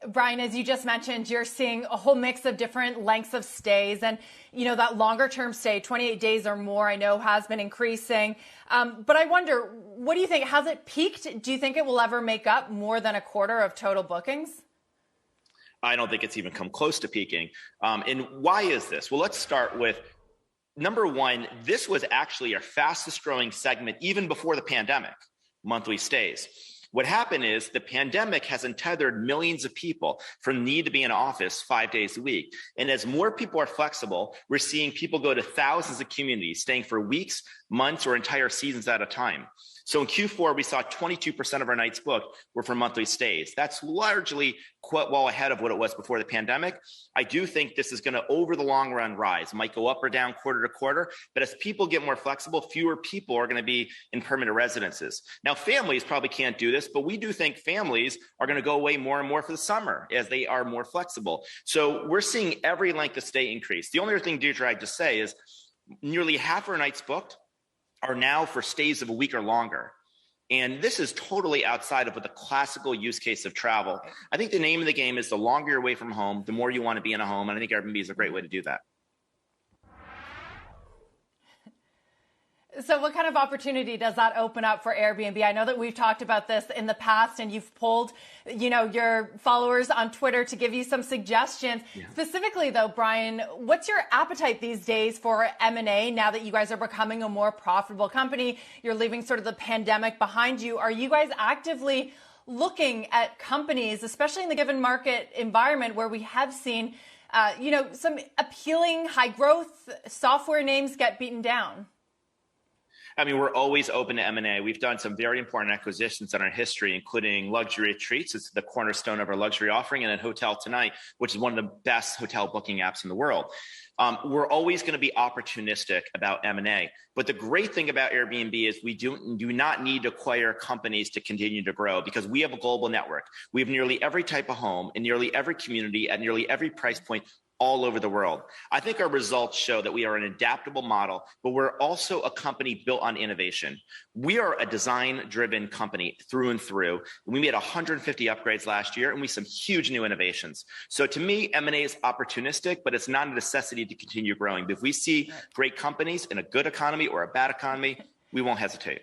Brian, as you just mentioned, you're seeing a whole mix of different lengths of stays. And, that longer term stay, 28 days or more, I know has been increasing. But I wonder, what do you think? Has it peaked? Do you think it will ever make up more than a quarter of total bookings? I don't think it's even come close to peaking. And why is this? Well, let's start with number one. This was actually our fastest growing segment even before the pandemic, monthly stays. What happened is the pandemic has untethered millions of people from the need to be in office 5 days a week. And as more people are flexible, we're seeing people go to thousands of communities, staying for weeks, months, or entire seasons at a time. So in Q4, we saw 22% of our nights booked were for monthly stays. That's largely quite well ahead of what it was before the pandemic. I do think this is going to, over the long run, rise. It might go up or down quarter to quarter, but as people get more flexible, fewer people are going to be in permanent residences. Now, families probably can't do this, but we do think families are going to go away more and more for the summer as they are more flexible. So we're seeing every length of stay increase. The only other thing, Deirdre, I'd just say is nearly half our nights booked are now for stays of a week or longer. And this is totally outside of what the classical use case of travel. I think the name of the game is the longer you're away from home, the more you want to be in a home. And I think Airbnb is a great way to do that. So what kind of opportunity does that open up for Airbnb? I know that we've talked about this in the past and you've polled, your followers on Twitter to give you some suggestions. Yeah. Specifically though, Brian, what's your appetite these days for M&A now that you guys are becoming a more profitable company? You're leaving sort of the pandemic behind you. Are you guys actively looking at companies, especially in the given market environment where we have seen, some appealing high growth software names get beaten down? I mean, we're always open to M&A. We've done some very important acquisitions in our history, including Luxury Retreats. It's the cornerstone of our luxury offering, and then Hotel Tonight, which is one of the best hotel booking apps in the world. We're always going to be opportunistic about M&A. But the great thing about Airbnb is we do not need to acquire companies to continue to grow because we have a global network. We have nearly every type of home in nearly every community at nearly every price point all over the world. I think our results show that we are an adaptable model, but we're also a company built on innovation. We are a design-driven company through and through. We made 150 upgrades last year, and we have some huge new innovations. So to me, M&A is opportunistic, but it's not a necessity to continue growing. But if we see great companies in a good economy or a bad economy, we won't hesitate.